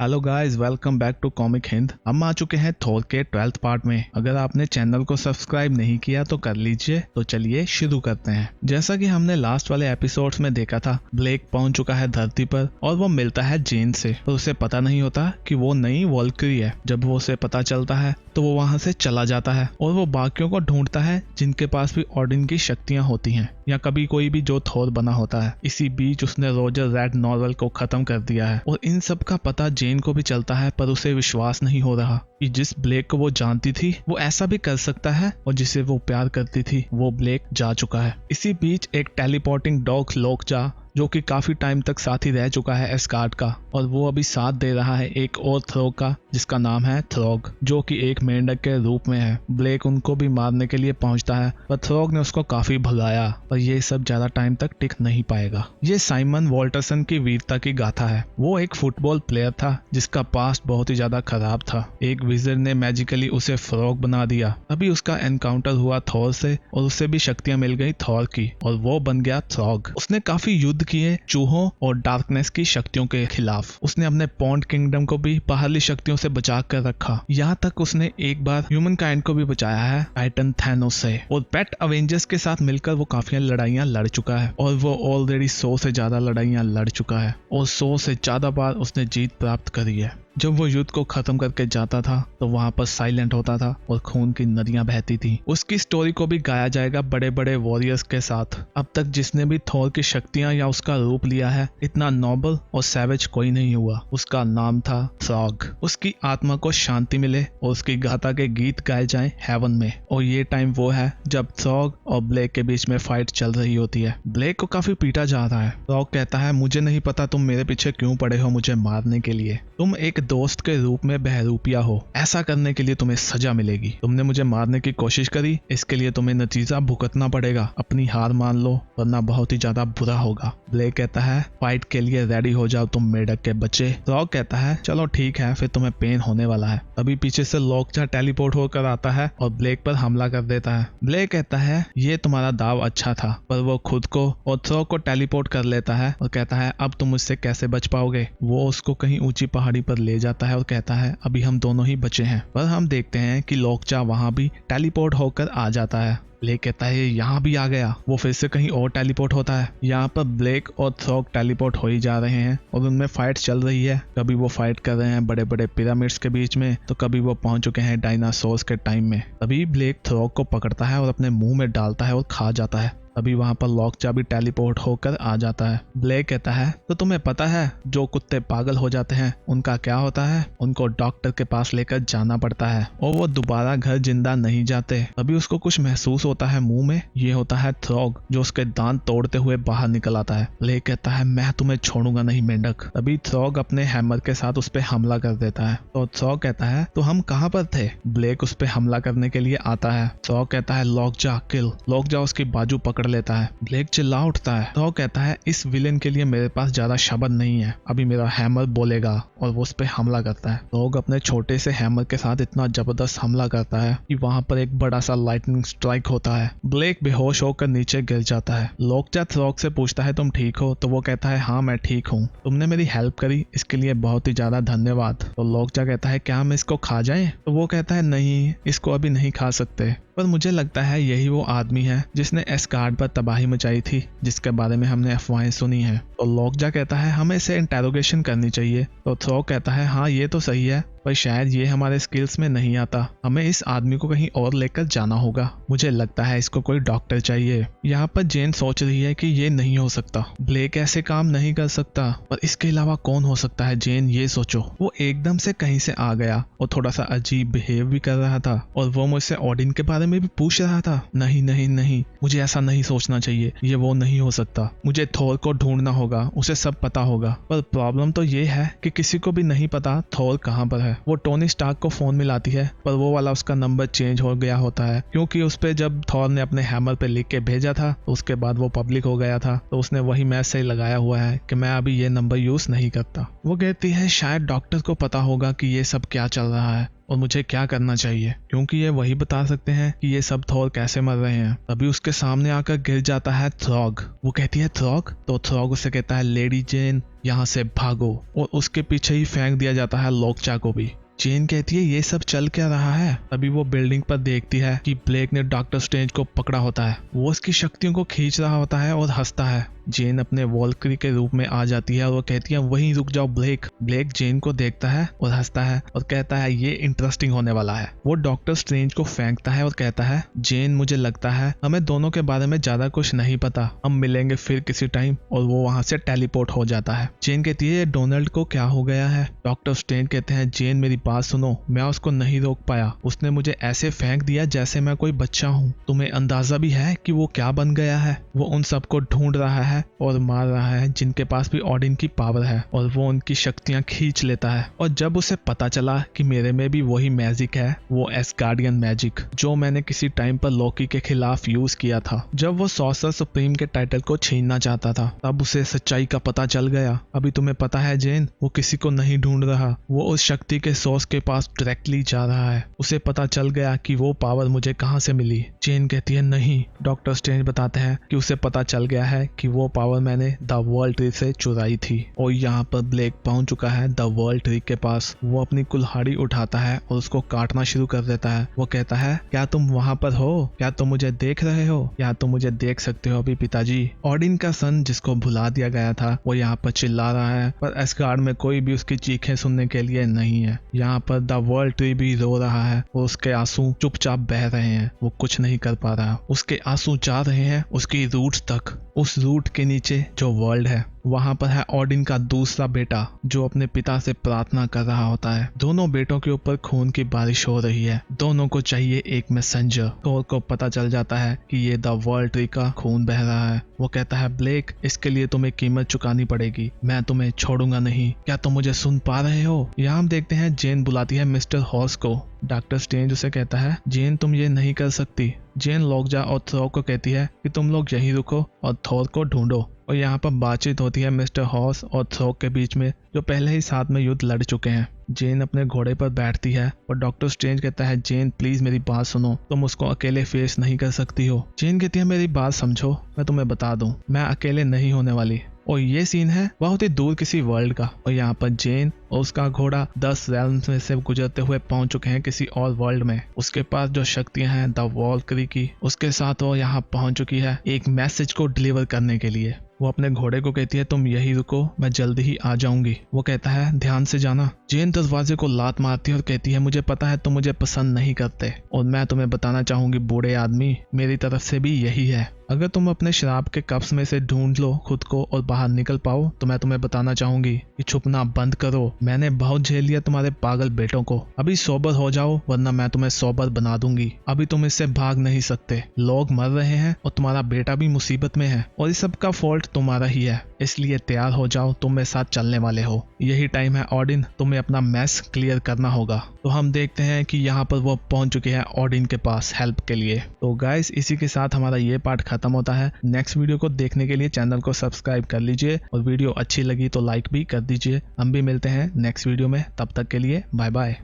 Hello guys, welcome back to comic Hind. हम आ चुके हैं थोर के 12th पार्ट में। अगर आपने चैनल को सब्सक्राइब नहीं किया तो कर लीजिए। तो चलिए शुरू करते हैं। जैसा कि हमने लास्ट वाले एपिसोड्स में देखा था, ब्लेक पहुंच चुका है धरती पर और वो मिलता है जेन से, पर उसे पता नहीं होता कि वो नई वॉल्क्यरी है। जब वो उसे पता चलता है तो वो वहां से चला जाता है और वो बाकियों को ढूंढता है जिनके पास भी ओडिन की शक्तियां होती हैं या कभी कोई भी जो थोर बना होता है। इसी बीच उसने रोजर रेड नॉर्वल को खत्म कर दिया है और इन सब का पता जेन को भी चलता है, पर उसे विश्वास नहीं हो रहा कि जिस ब्लेक को वो जानती थी वो ऐसा भी कर सकता है, और जिसे वो प्यार करती थी वो ब्लेक जा चुका है। इसी बीच एक टेलीपोर्टिंग डॉग लोकजा, जो कि काफी टाइम तक साथी रह चुका है एस्गार्ड का, और वो अभी साथ दे रहा है एक और थ्रोग का जिसका नाम है थ्रोग, जो कि एक मेंढक के रूप में है। ब्लेक उनको भी मारने के लिए पहुंचता है, पर थ्रोग ने उसको काफी भगाया, पर ये सब ज्यादा टाइम तक टिक नहीं पाएगा। ये साइमन वॉल्टरसन की वीरता की गाथा है। वो एक फुटबॉल प्लेयर था जिसका पास्ट बहुत ही ज्यादा खराब था। एक विज़र्ड ने मैजिकली उसे फ्रॉग बना दिया। अभी उसका एनकाउंटर हुआ थॉर से और उसे भी शक्तियां मिल गई थॉर की, और वो बन गया थ्रोग। उसने काफी युद्ध किए चूहों और डार्कनेस की शक्तियों के खिलाफ। उसने अपने पॉन्ड किंगडम को भी बाहरली शक्तियों से बचा कर रखा। यहाँ तक उसने एक बार ह्यूमन काइंड को भी बचाया है टाइटन थैनोस से। और पेट अवेंजर्स के साथ मिलकर वो काफी लड़ाइयां लड़ चुका है, और वो ऑलरेडी 100 से ज्यादा लड़ाइयां लड़ चुका है और 100 से ज्यादा बार उसने जीत प्राप्त करी है। जब वो युद्ध को खत्म करके जाता था तो वहां पर साइलेंट होता था और खून की नदियां बहती थी। उसकी स्टोरी को भी गाया जाएगा बड़े बड़े वॉरियर्स के साथ। अब तक जिसने भी थोर की शक्तियां या उसका रूप लिया है, इतना नोबल और सैवेज कोई नहीं हुआ। उसका नाम था थ्रॉग। उसकी आत्मा को शांति मिले और उसकी गाथा के गीत गाए जाएं हेवन में। और ये टाइम वो है जब थ्रॉग और ब्लेक के बीच में फाइट चल रही होती है। ब्लेक को काफी पीटा जा रहा है। थ्रॉग कहता है, मुझे नहीं पता तुम मेरे पीछे क्यों पड़े हो मुझे मारने के लिए। तुम एक दोस्त के रूप में बहरूपिया हो। ऐसा करने के लिए तुम्हें सजा मिलेगी। तुमने मुझे मारने की कोशिश करी, इसके लिए तुम्हें नतीजा भुगतना पड़ेगा। अपनी हार मान लो वरना बहुत ही ज्यादा बुरा होगा। ब्लेक कहता है, फाइट के लिए रेडी हो जाओ तुम मेढक के बच्चे। थ्रॉग कहता है, चलो ठीक है, फिर तुम्हें पेन होने वाला है। अभी पीछे से लोकजा टेलीपोर्ट होकर आता है और ब्लेक पर हमला कर देता है। ब्लेक कहता है, ये तुम्हारा दाव अच्छा था, पर वो खुद को और थ्रॉग को टेलीपोर्ट कर लेता है और कहता है, अब तुम मुझसे कैसे बच पाओगे। वो उसको कहीं ऊंची पहाड़ी पर ले जाता है और कहता है, अभी हम दोनों ही बचे हैं। पर हम देखते हैं कि लोकजा वहां भी टेलीपोर्ट होकर आ जाता है। ब्लेक कहता है, यहाँ भी आ गया। वो फिर से कहीं और टेलीपोर्ट होता है। यहाँ पर ब्लेक और थ्रॉग टेलीपोर्ट हो ही जा रहे हैं और उनमें फाइट चल रही है। कभी वो फाइट कर रहे हैं बड़े बड़े पिरामिड्स के बीच में, तो कभी वो पहुंच चुके हैं डायनासोर्स के टाइम में। तभी ब्लेक थ्रॉग को पकड़ता है और अपने मुंह में डालता है और खा जाता है। अभी वहां पर लोकजा भी टेलीपोर्ट होकर आ जाता है। ब्लेक कहता है, तो तुम्हें पता है जो कुत्ते पागल हो जाते हैं उनका क्या होता है? उनको डॉक्टर के पास लेकर जाना पड़ता है और वो दोबारा घर जिंदा नहीं जाते। अभी उसको कुछ महसूस होता है मुंह में। ये होता है थ्रॉग, जो उसके दांत तोड़ते हुए बाहर निकल आता है। ब्लेक कहता है, मैं तुम्हें छोड़ूंगा नहीं मेंढक। तभी थ्रॉग अपने हैमर के साथ उस पर हमला कर देता है। तो थ्रॉग कहता है, तो हम कहाँ पर थे? ब्लेक उस पर हमला करने के लिए आता है। थ्रॉग कहता है, लोकजा किल। लोकजा उसकी बाजू पकड़ लेता है। ब्लेक चिल्ला उठता है। तो कहता है, इस विलेन के लिए मेरे पास ज्यादा शब्द नहीं है, अभी मेरा हैमर बोलेगा, और वो उस पे हमला करता है। लोग अपने छोटे से हैमर के साथ इतना जबरदस्त हमला करता है कि वहां पर एक बड़ा सा लाइटनिंग स्ट्राइक होता है। ब्लेक बेहोश होकर नीचे गिर जाता है। लोकजा थ्रॉग से पूछता है, तुम ठीक हो? तो वो कहता है, हाँ मैं ठीक हूँ, तुमने मेरी हेल्प करी इसके लिए बहुत ही ज्यादा धन्यवाद। तो लोकजा कहता है, क्या हम इसको खा जाएं? तो वो कहता है, नहीं, इसको अभी नहीं खा सकते, पर मुझे लगता है यही वो आदमी है जिसने एस्गार्ड पर तबाही मचाई थी, जिसके बारे में हमने अफवाहें सुनी हैं। तो लोकजा कहता है, हमें इसे इंटेरोगेशन करनी चाहिए। तो थ्रॉग कहता है, हाँ ये तो सही है, पर शायद ये हमारे स्किल्स में नहीं आता। हमें इस आदमी को कहीं और लेकर जाना होगा। मुझे लगता है इसको कोई डॉक्टर चाहिए। यहाँ पर जेन सोच रही है कि ये नहीं हो सकता, ब्लेक ऐसे काम नहीं कर सकता, पर इसके अलावा कौन हो सकता है? जेन ये सोचो। वो एकदम से कहीं से आ गया और थोड़ा सा अजीब बिहेव भी कर रहा था, और वो मुझसे ओडिन के बारे में भी पूछ रहा था। नहीं नहीं नहीं, मुझे ऐसा नहीं सोचना चाहिए, ये वो नहीं हो सकता। मुझे थोर को ढूंढना होगा, उसे सब पता होगा। पर प्रॉब्लम तो ये है कि किसी को भी नहीं पता थोर कहाँ पर है। वो टोनी स्टार्क को फोन मिलाती है, पर वो वाला उसका नंबर चेंज हो गया होता है, क्योंकि उस पे जब थॉर ने अपने हैमर पे लिख के भेजा था तो उसके बाद वो पब्लिक हो गया था, तो उसने वही मैसेज लगाया हुआ है कि मैं अभी ये नंबर यूज नहीं करता। वो कहती है, शायद डॉक्टर को पता होगा कि ये सब क्या चल रहा है, और मुझे क्या करना चाहिए, क्योंकि ये वही बता सकते हैं कि ये सब थॉर कैसे मर रहे हैं। तभी उसके सामने आकर गिर जाता है थ्रॉग। वो कहती है थ्रॉग, तो थ्रॉग उसे कहता है लेडी जेन यहाँ से भागो, और उसके पीछे ही फेंक दिया जाता है लोकचा को भी। जेन कहती है ये सब चल क्या रहा है। तभी वो बिल्डिंग पर देखती है कि ब्लेक ने डॉक्टर स्ट्रेंज को पकड़ा होता है। वो उसकी शक्तियों को खींच रहा होता है और हंसता है। जेन अपने वॉल्क्री के रूप में आ जाती है और वो कहती है वहीं रुक जाओ ब्लेक। ब्लेक जेन को देखता है और हंसता है और कहता है ये इंटरेस्टिंग होने वाला है। वो डॉक्टर स्ट्रेंज को फेंकता है और कहता है जेन मुझे लगता है हमें दोनों के बारे में ज्यादा कुछ नहीं पता, हम मिलेंगे फिर किसी टाइम। और वो वहां से टेलीपोर्ट हो जाता है। जेन कहती है डोनाल्ड को क्या हो गया है। डॉक्टर स्ट्रेंज कहते हैं जेन मेरी बात सुनो, मैं उसको नहीं रोक पाया, उसने मुझे ऐसे फेंक दिया जैसे मैं कोई बच्चा हूँ। तुम्हें अंदाजा भी है कि वो क्या बन गया है। वो उन सबको ढूंढ रहा है और मार रहा है जिनके पास भी ओडिन की पावर है, और वो उनकी शक्तियां खींच लेता है। और जब उसे पता चला कि मेरे में भी वही मैजिक है, वो एस्गार्डियन मैजिक, जो मैंने किसी टाइम पर लोकी के खिलाफ यूज किया था जब वो सॉर्सर सुप्रीम के टाइटल को छीनना चाहता था, तब उसे सच्चाई का पता चल गया। अभी तुम्हें पता है जेन, वो किसी को नहीं ढूंढ रहा, वो उस शक्ति के सोर्स के पास डायरेक्टली जा रहा है। उसे पता चल गया कि वो पावर मुझे कहाँ से मिली। जेन कहती है नहीं। डॉक्टर स्ट्रेंज बताते हैं कि उसे पता चल गया है कि वो पावर मैंने द वर्ल्ड ट्री से चुराई थी। और यहाँ पर ब्लेक पहुंच चुका है द वर्ल्ड ट्री के पास। वो अपनी कुल्हाड़ी उठाता है और उसको काटना शुरू कर देता है। वो कहता है क्या तुम वहां पर हो, क्या तुम मुझे देख रहे हो, या तुम मुझे देख सकते हो अभी पिताजी। ओडिन का सन जिसको भुला दिया गया था वो यहाँ पर चिल्ला रहा है, पर एस्गार्ड में कोई भी उसकी चीखें सुनने के लिए नहीं है। यहाँ पर द वर्ल्ड ट्री भी रो रहा है और उसके आंसू चुपचाप बह रहे हैं। वो कुछ नहीं कर पा रहा। उसके आंसू जा रहे हैं उसकी रूट्स तक। उस रूट के नीचे जो वर्ल्ड है वहां पर है ओडिन का दूसरा बेटा जो अपने पिता से प्रार्थना कर रहा होता है। दोनों बेटों के ऊपर खून की बारिश हो रही है। दोनों को चाहिए एक मैसेंजर। थोर को पता चल जाता है कि ये द वर्ल्ड ट्री का खून बह रहा है। वो कहता है ब्लेक, इसके लिए तुम्हें कीमत चुकानी पड़ेगी, मैं तुम्हें छोड़ूंगा नहीं। क्या तुम मुझे सुन पा रहे हो। यहाँ हम देखते हैं जेन बुलाती है मिस्टर हॉर्स को। डॉक्टर स्ट्रेंज उसे कहता है जेन तुम ये नहीं कर सकती। जेन लोकजा और थ्रो को कहती है कि तुम लोग यहीं रुको और थोर को ढूंढो। और यहाँ पर बातचीत होती है मिस्टर हॉर्स और थ्रो के बीच में, जो पहले ही साथ में युद्ध लड़ चुके हैं। जेन अपने घोड़े पर बैठती है और डॉक्टर स्ट्रेंज कहता है जेन प्लीज मेरी बात सुनो, तुम उसको अकेले फेस नहीं कर सकती हो। जेन कहती है मेरी बात समझो, मैं तुम्हें बता दूं मैं अकेले नहीं होने वाली। और ये सीन है बहुत ही दूर किसी वर्ल्ड का, और यहाँ पर जेन और उसका घोड़ा 10 रेल्म्स में से गुजरते हुए पहुंच चुके हैं किसी और वर्ल्ड में। उसके पास जो शक्तियां हैं द वॉल्क्री की, उसके साथ वो यहाँ पहुंच चुकी है एक मैसेज को डिलीवर करने के लिए। वो अपने घोड़े को कहती है तुम यही रुको, मैं जल्दी ही आ जाऊंगी। वो कहता है ध्यान से जाना। जेन दरवाजे को लात मारती है और कहती है मुझे पता है तुम मुझे पसंद नहीं करते, और मैं तुम्हें बताना चाहूंगी बूढ़े आदमी, मेरी तरफ से भी यही है। अगर तुम अपने शराब के कप्स में से ढूंढ लो खुद को और बाहर निकल पाओ तो मैं तुम्हें बताना चाहूंगी कि छुपना बंद करो। मैंने बहुत झेल लिया तुम्हारे पागल बेटों को, अभी सोबर हो जाओ वरना मैं तुम्हें सोबर बना दूंगी। अभी तुम इससे भाग नहीं सकते। लोग मर रहे हैं और तुम्हारा बेटा भी मुसीबत में है, और इस सब का फॉल्ट तुम्हारा ही है, इसलिए तैयार हो जाओ, तुम मेरे साथ चलने वाले हो। यही टाइम है ओडिन, तुम्हें अपना मैस क्लियर करना होगा। तो हम देखते हैं कि यहाँ पर वो पहुंच चुके हैं ओडिन के पास हेल्प के लिए। तो गाइस इसी के साथ हमारा ये पार्ट खत्म होता है। नेक्स्ट वीडियो को देखने के लिए चैनल को सब्सक्राइब कर लीजिए, और वीडियो अच्छी लगी तो लाइक भी कर दीजिए। हम भी मिलते हैं नेक्स्ट वीडियो में, तब तक के लिए बाय बाय।